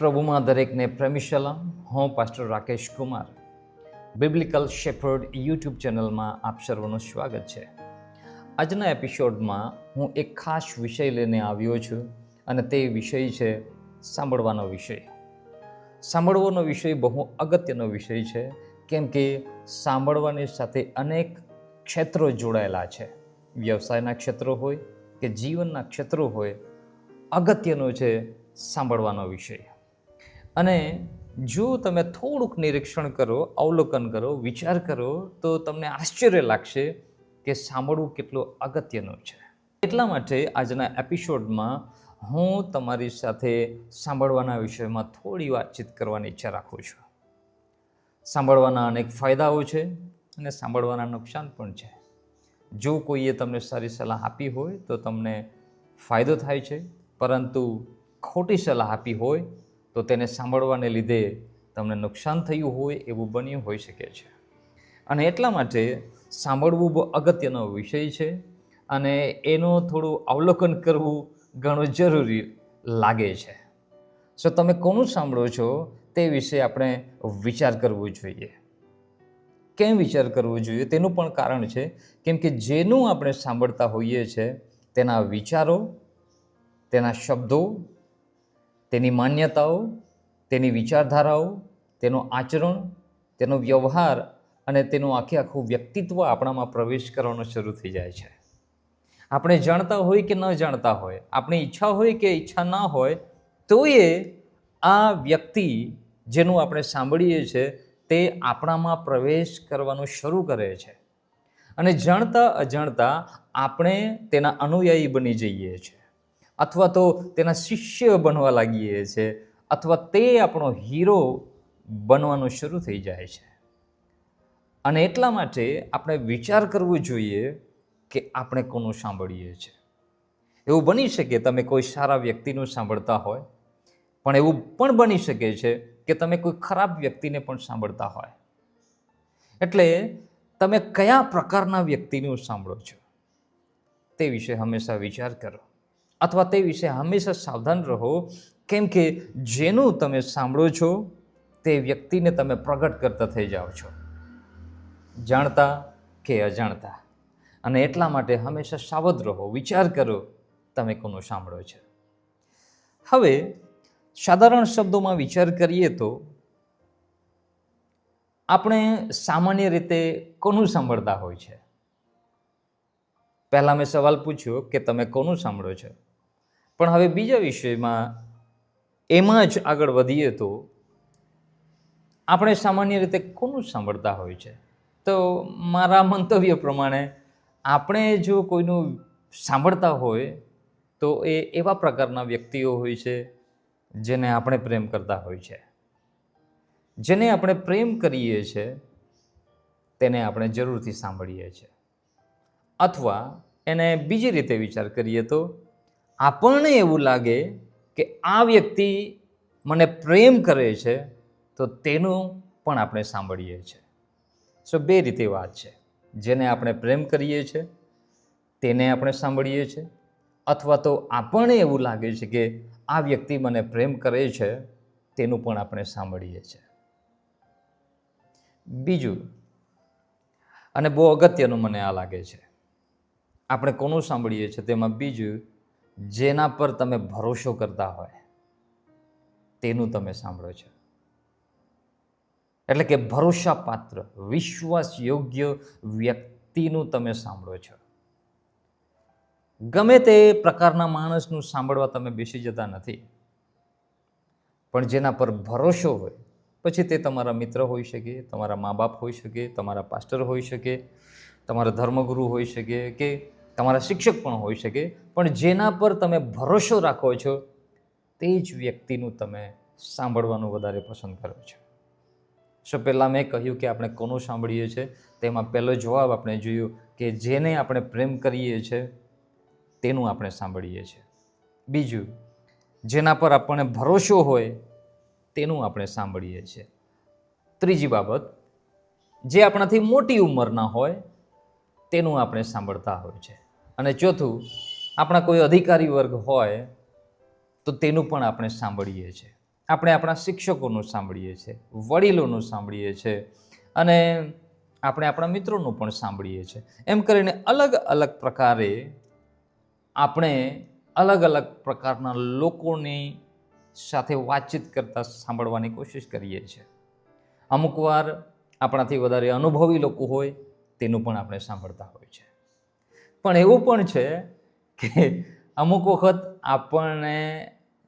પ્રભુમાં દરેકને પ્રેમી સલામ. હું pastor Rakesh Kumar. Biblical shepherd YouTube ચેનલમાં આપ સર્વનું સ્વાગત છે. આજના એપિસોડમાં હું એક ખાસ વિષય લઈને આવ્યો છું અને તે વિષય છે સાંભળવાનો વિષય. સાંભળવાનો વિષય બહુ અગત્યનો વિષય છે, કેમ કે સાંભળવાની સાથે અનેક ક્ષેત્રો જોડાયેલા છે. વ્યવસાયના ક્ષેત્રો હોય કે જીવનના ક્ષેત્રો હોય, અગત્યનો છે સાંભળવાનો વિષય. અને જો તમે થોડુંક નિરીક્ષણ કરો, અવલોકન કરો, વિચાર કરો, તો તમને આશ્ચર્ય લાગશે કે સાંભળવું કેટલું અગત્યનું છે. એટલા માટે આજના એપિસોડમાં હું તમારી સાથે સાંભળવાના વિષયમાં થોડી વાતચીત કરવાની ઈચ્છા રાખું છું. સાંભળવાના અનેક ફાયદાઓ છે અને સાંભળવાના નુકસાન પણ છે. જો કોઈએ તમને સારી સલાહ આપી હોય તો તમને ફાયદો થાય છે, પરંતુ ખોટી સલાહ આપી હોય તો તેને સાંભળવાને લીધે તમને નુકસાન થયું હોય એવું બન્યું હોઈ શકે છે. અને એટલા માટે સાંભળવું બહુ અગત્યનો વિષય છે અને એનું થોડું અવલોકન કરવું ઘણું જરૂરી લાગે છે. સો તમે કોનું સાંભળો છો તે વિશે આપણે વિચાર કરવો જોઈએ. કેમ વિચાર કરવો જોઈએ તેનું પણ કારણ છે, કેમ કે જેનું આપણે સાંભળતા હોઈએ છીએ તેના વિચારો, તેના શબ્દો, તેની માન્યતાઓ, તેની વિચારધારાઓ, તેનું આચરણ, તેનો વ્યવહાર અને તેનું આખું વ્યક્તિત્વ આપણામાં પ્રવેશ કરવાનો શરૂ થઈ જાય છે. આપણે જાણતા હોય કે ન જાણતા હોય, આપણી ઈચ્છા હોય કે ઈચ્છા ના હોય, તો એ આ વ્યક્તિ જેનું આપણે સાંભળીએ છીએ તે આપણામાં પ્રવેશ કરવાનું શરૂ કરે છે. અને જાણતા અજાણતા આપણે તેના અનુયાયી બની જઈએ છીએ, અથવા તો તેના શિષ્ય બનવા લાગીએ છીએ, અથવા તે આપણો હીરો બનવાનું શરૂ થઈ જાય છે. અને એટલા માટે આપણે વિચાર કરવો જોઈએ કે આપણે કોનું સાંભળીએ છીએ. એવું બની શકે તમે કોઈ સારા વ્યક્તિનું સાંભળતા હોય, પણ એવું પણ બની શકે છે કે તમે કોઈ ખરાબ વ્યક્તિને પણ સાંભળતા હોય. એટલે તમે કયા પ્રકારના વ્યક્તિનું સાંભળો છો તે વિશે હંમેશા વિચાર કરો, અથવા તે વિશે હંમેશા સાવધાન રહો, કેમ કે જેનું તમે સાંભળો છો તે વ્યક્તિને તમે પ્રગટ કરતા થઈ જાઓ છો, જાણતા કે અજાણતા. અને એટલા માટે હંમેશા સાવધ રહો, વિચાર કરો તમે કોનું સાંભળો છો. હવે સાધારણ શબ્દોમાં વિચાર કરીએ તો આપણે સામાન્ય રીતે કોનું સાંભળતા હોય છે? પહેલાં મેં સવાલ પૂછ્યો કે તમે કોનું સાંભળો છો, પણ હવે બીજા વિષયમાં એમાં જ આગળ વધીએ તો આપણે સામાન્ય રીતે કોનું સાંભળતા હોય છે? તો મારા મંતવ્ય પ્રમાણે આપણે જો કોઈનું સાંભળતા હોય તો એ એવા પ્રકારના વ્યક્તિઓ હોય છે જેને આપણે પ્રેમ કરતા હોય છે. જેને આપણે પ્રેમ કરીએ છીએ તેને આપણે જરૂરથી સાંભળીએ છીએ. અથવા એને બીજી રીતે વિચાર કરીએ તો આપણને એવું લાગે કે આ વ્યક્તિ મને પ્રેમ કરે છે તો તેનું પણ આપણે સાંભળીએ છીએ. સો બે રીતે વાત છે. જેને આપણે પ્રેમ કરીએ છીએ તેને આપણે સાંભળીએ છીએ, અથવા તો આપણને એવું લાગે છે કે આ વ્યક્તિ મને પ્રેમ કરે છે તેનું પણ આપણે સાંભળીએ છીએ. બીજું, અને બહુ અગત્યનું મને આ લાગે છે, આપણે કોનું સાંભળીએ છીએ તેમાં બીજું, જેના પર તમે ભરોસો કરતા હોય તેનું તમે સાંભળો છો. એટલે કે ભરોસાપાત્ર, વિશ્વાસ યોગ્ય વ્યક્તિનું તમે સાંભળો છો. ગમે તે પ્રકારના માણસનું સાંભળવા તમે બેસી જતા નથી, પણ જેના પર ભરોસો હોય, પછી તે તમારા મિત્ર હોઈ શકે, તમારા મા બાપ હોઈ શકે, તમારા પાસ્ટર હોઈ શકે, તમારા ધર્મગુરુ હોઈ શકે કે તમારા શિક્ષક પણ હોઈ શકે, પણ જેના પર તમે ભરોસો રાખો છો તે જ વ્યક્તિનું તમે સાંભળવાનું વધારે પસંદ કરો છો. સો પહેલાં મેં કહ્યું કે આપણે કોનું સાંભળીએ છીએ, તેમાં પહેલો જવાબ આપણે જોયું કે જેને આપણે પ્રેમ કરીએ છીએ તેનું આપણે સાંભળીએ છીએ. બીજું, જેના પર આપણને ભરોસો હોય તેનું આપણે સાંભળીએ છીએ. ત્રીજી બાબત, જે આપણાથી મોટી ઉંમરના હોય તેનું આપણે સાંભળતા હોય છે. અને ચોથું, આપણા કોઈ અધિકારી વર્ગ હોય તો તેનું પણ આપણે સાંભળીએ છીએ. આપણે આપણા શિક્ષકોનું સાંભળીએ છીએ, વડીલોનું સાંભળીએ છીએ અને આપણે આપણા મિત્રોનું પણ સાંભળીએ છીએ. એમ કરીને અલગ અલગ પ્રકારે આપણે અલગ અલગ પ્રકારના લોકોની સાથે વાતચીત કરતાં સાંભળવાની કોશિશ કરીએ છીએ. અમુક વાર આપણાથી વધારે અનુભવી લોકો હોય તેનું પણ આપણે સાંભળતા હોય છે. પણ એવું પણ છે કે અમુક વખત આપણને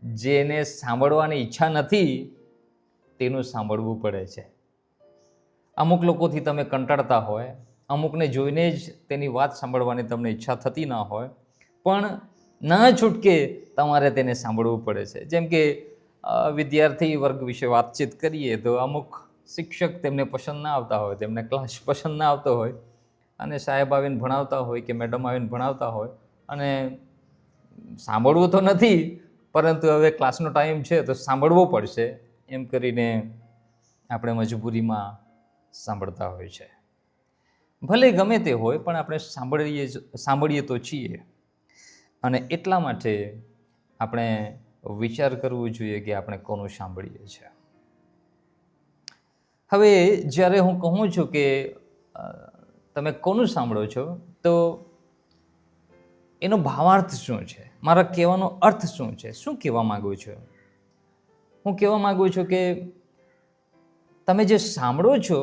જેને સાંભળવાની ઈચ્છા નથી તેનું સાંભળવું પડે છે. અમુક લોકોથી તમે કંટાળતા હોય, અમુકને જોઈને જ તેની વાત સાંભળવાની તમને ઈચ્છા થતી ના હોય, પણ ના છૂટકે તમારે તેને સાંભળવું પડે છે. જેમ કે વિદ્યાર્થી વર્ગ વિશે વાતચીત કરીએ તો અમુક શિક્ષક તેમને પસંદ ના આવતા હોય, તેમને ક્લાસ પસંદ ના આવતો હોય અને સાહેબ આવીને ભણાવતા હોય કે મેડમ આવીને ભણાવતા હોય અને સાંભળવું તો નથી, પરંતુ હવે ક્લાસનો ટાઈમ છે તો સાંભળવો પડશે એમ કરીને આપણે મજબૂરીમાં સાંભળતા હોય છે. ભલે ગમે તે હોય પણ આપણે સાંભળીએ તો છીએ અને એટલા માટે આપણે વિચાર કરવો જોઈએ કે આપણે કોનું સાંભળીએ છીએ. હવે જ્યારે હું કહું છું કે તમે કોનું સાંભળો છો તો એનો ભાવાર્થ શું છે, મારા કહેવાનો અર્થ શું છે, શું કહેવા માગું છું? હું કહેવા માગું છું કે તમે જે સાંભળો છો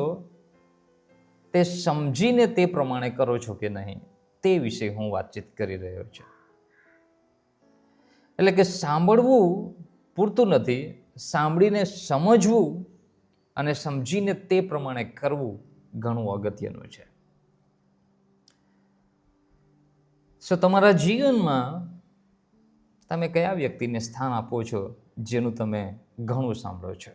તે સમજીને તે પ્રમાણે કરો છો કે નહીં તે વિશે હું વાતચીત કરી રહ્યો છું. એટલે કે સાંભળવું પૂરતું નથી, સાંભળીને સમજવું અને સમજીને તે પ્રમાણે કરવું ઘણું અગત્યનું છે. તમારા જીવનમાં તમે કયા વ્યક્તિને સ્થાન આપો છો જેનું તમે ઘણું સાંભળો છો?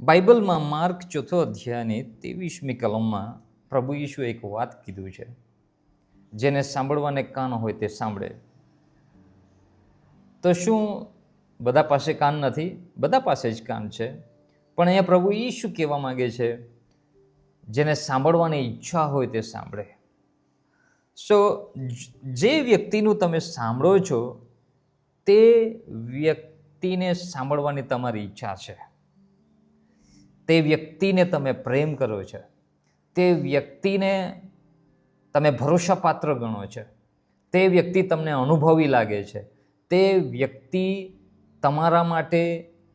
બાઇબલમાં માર્ક 4 અધ્યાયની 23મી કલમમાં પ્રભુ ઈશુએ એક વાત કીધું છે, જેને સાંભળવાને કાન હોય તે સાંભળે. તો શું બધા પાસે કાન નથી? બધા પાસે જ કાન છે, પણ અહીંયા પ્રભુ ઈશુ કહેવા માંગે છે જેને સાંભળવાની ઈચ્છા હોય તે સાંભળે. જે વ્યક્તિનું તમે સાંભળો છો તે વ્યક્તિને સાંભળવાની તમારી ઈચ્છા છે, તે વ્યક્તિને તમે પ્રેમ કરો છો, તે વ્યક્તિને તમે ભરોસાપાત્ર ગણો છો, તે વ્યક્તિ તમને અનુભવી લાગે છે, તે વ્યક્તિ તમારા માટે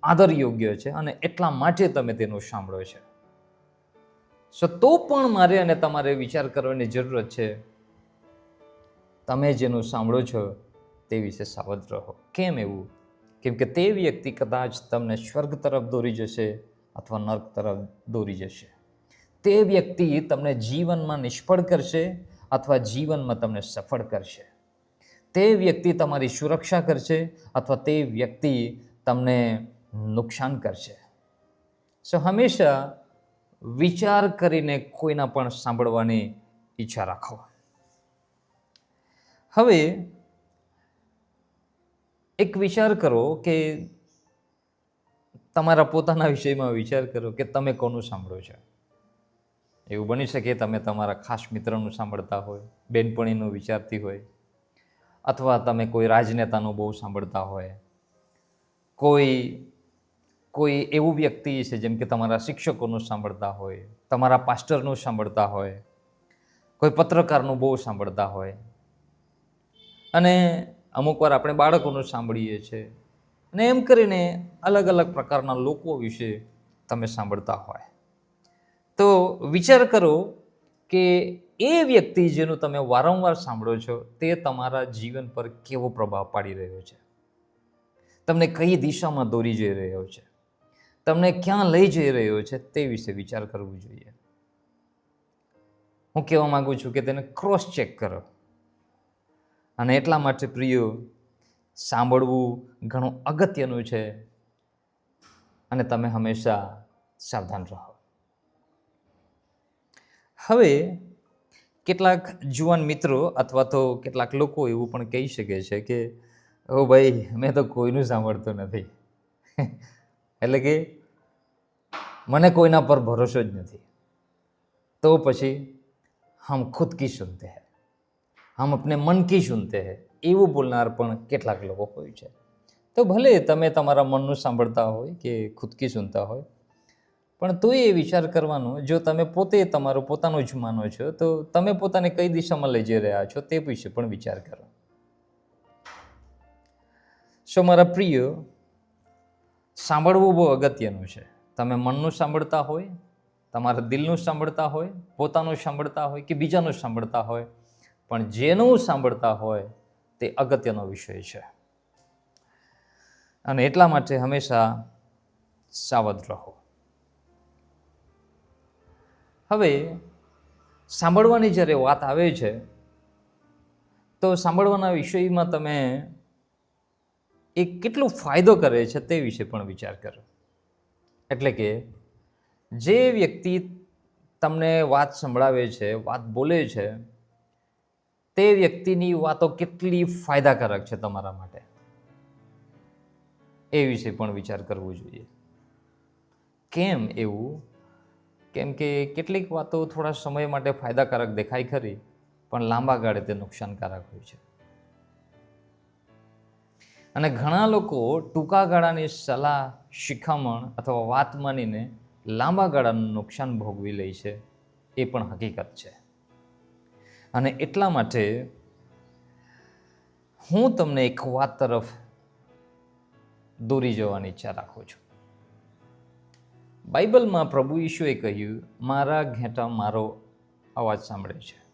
આદર યોગ્ય છે અને એટલા માટે તમે તેનું સાંભળો છો. તો પણ મારે અને તમારે વિચાર કરવાની જરૂરત છે, તમે જેનું સાંભળો છો તે વિશે સાવધ રહો. કેમ એવું? કેમ કે તે વ્યક્તિ કદાચ તમને સ્વર્ગ તરફ દોરી જશે અથવા નર્ક તરફ દોરી જશે. તે વ્યક્તિ તમને જીવનમાં નિષ્ફળ કરશે અથવા જીવનમાં તમને સફળ કરશે. તે વ્યક્તિ તમારી સુરક્ષા કરશે અથવા તે વ્યક્તિ તમને નુકસાન કરશે. હંમેશા વિચાર કરીને કોઈના પણ સાંભળવાની ઈચ્છા રાખો. હવે એક વિચાર કરો કે તમારા પોતાના વિષયમાં વિચાર કરો કે તમે કોનું સાંભળો છો. એવું બની શકે તમે તમારા ખાસ મિત્રનું સાંભળતા હોય, બેનપણીનું વિચારતી હોય, અથવા તમે કોઈ રાજનેતાનું બહુ સાંભળતા હોય, કોઈ એવું વ્યક્તિ છે જેમ કે તમારા શિક્ષકોનું સાંભળતા હોય, તમારા પાસ્ટરનું સાંભળતા હોય, કોઈ પત્રકારનું બહુ સાંભળતા હોય અને અમુક વાર આપણે બાળકોનું સાંભળીએ છીએ અને એમ કરીને અલગ અલગ પ્રકારના લોકો વિશે તમે સાંભળતા હોય. તો વિચાર કરો કે એ વ્યક્તિ જેનું તમે વારંવાર સાંભળો છો તે તમારા જીવન પર કેવો પ્રભાવ પાડી રહ્યો છે, તમને કઈ દિશામાં દોરી જઈ રહ્યો છે, તમને ક્યાં લઈ જઈ રહ્યો છે તે વિશે વિચાર કરવો જોઈએ. હું કહેવા માંગુ છું કે તેને ક્રોસ ચેક કરો. અને એટલા માટે પ્રિયો, સાંભળવું ઘણું અગત્યનું છે અને તમે હંમેશા સાવધાન રહો. હવે કેટલાક જુવાન મિત્રો અથવા તો કેટલાક લોકો એવું પણ કહી શકે છે કે ઓ ભાઈ, મેં તો કોઈનું સાંભળતો નથી. એટલે કે મને કોઈના પર ભરોસો જ નથી, તો પછી હમ ખુદ કી સુનતે હૈ, હમ અપને મન કી સુનતે હૈ, એવું બોલનાર પણ કેટલાક લોકો હોય છે. તો ભલે તમે તમારા મનનું સાંભળતા હોય કે ખુદકી સુનતા હોય, પણ તોય એ વિચાર કરવાનો, જો તમે પોતે તમારું પોતાનું જ માનો છો તો તમે પોતાને કઈ દિશામાં લઈ જઈ રહ્યા છો તે વિશે પણ વિચાર કરો. સો મારા પ્રિય, સાંભળવું બહુ અગત્યનું છે. તમે મનનું સાંભળતા હોય, તમારા દિલનું સાંભળતા હોય, પોતાનું સાંભળતા હોય કે બીજાનું સાંભળતા હોય, પણ જેનું સાંભળતા હોય તે અગત્યનો વિષય છે. અને એટલા માટે હંમેશા સાવધ રહો. હવે સાંભળવાની જ્યારે વાત આવે છે તો સાંભળવાના વિષયમાં તમે એ કેટલો ફાયદો કરે છે તે વિશે પણ વિચાર કરો. એટલે કે જે વ્યક્તિ તમને વાત સંભળાવે છે, વાત બોલે છે, તે વ્યક્તિની વાતો કેટલી ફાયદાકારક છે તમારા માટે, એ વિશે પણ વિચાર કરવો જોઈએ. કેમ એવું? કેમ કે કેટલીક વાતો થોડા સમય માટે ફાયદાકારક દેખાય ખરી, પણ લાંબા ગાળે તે નુકસાનકારક હોય છે. અને ઘણા લોકો ટૂંકા ગાળાની સલાહ, શિખામણ અથવા વાત માનીને લાંબા ગાળાનું નુકસાન ભોગવી લે છે, એ પણ હકીકત છે. અને એટલા માટે હું તમને એક વાત તરફ દોરી જવાની ઈચ્છા રાખું છું. બાઇબલમાં પ્રભુ ઈશુએ કહ્યું, મારા ઘેટા મારો અવાજ સાંભળે છે.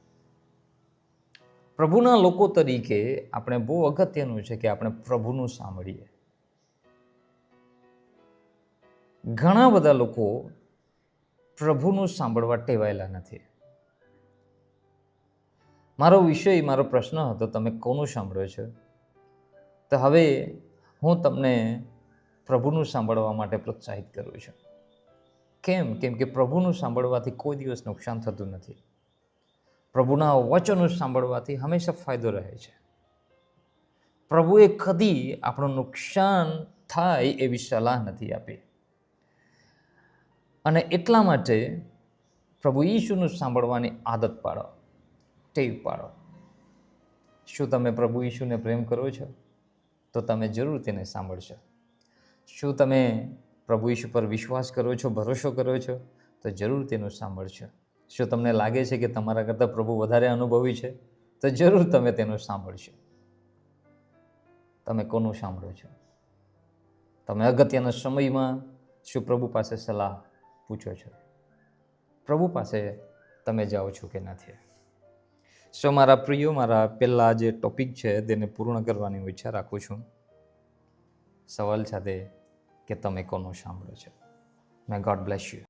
પ્રભુના લોકો તરીકે આપણે બહુ અગત્યનું છે કે આપણે પ્રભુનું સાંભળીએ. ઘણા બધા લોકો પ્રભુનું સાંભળવા ટેવાયેલા નથી. મારો વિષય, મારો પ્રશ્ન હતો, તમે કોનું સાંભળો છો? તો હવે હું તમને પ્રભુનું સાંભળવા માટે પ્રોત્સાહિત કરું છું. કેમ? કેમ કે પ્રભુનું સાંભળવાથી કોઈ દિવસ નુકસાન થતું નથી. પ્રભુના વચનો સાંભળવાથી હંમેશા ફાયદો રહે છે. પ્રભુએ કદી આપણું નુકસાન થાય એવી સલાહ નથી આપી. અને એટલા માટે પ્રભુ ઈશુનું સાંભળવાની આદત પાડો, ટેવ પાડો. શું તમે પ્રભુ ઈશુને પ્રેમ કરો છો? તો તમે જરૂર તેને સાંભળશો. શું તમે પ્રભુ ઈશુ પર વિશ્વાસ કરો છો, ભરોસો કરો છો? તો જરૂર તેનું સાંભળશો. શું તમને લાગે છે કે તમારા કરતાં પ્રભુ વધારે અનુભવી છે? તો જરૂર તમે તેનું સાંભળશો. તમે કોનું સાંભળો છો? તમે અગત્યના સમયમાં શું પ્રભુ પાસે સલાહ પૂછો છો? પ્રભુ પાસે તમે જાઓ છો કે નથી? સો મારા પ્રિયો, મારા પહેલાં જે ટોપિક છે તેને પૂર્ણ કરવાની હું ઈચ્છા રાખું છું સવાલ સાથે કે તમે કોનું સાંભળો છો. મે ગોડ બ્લેસ યુ.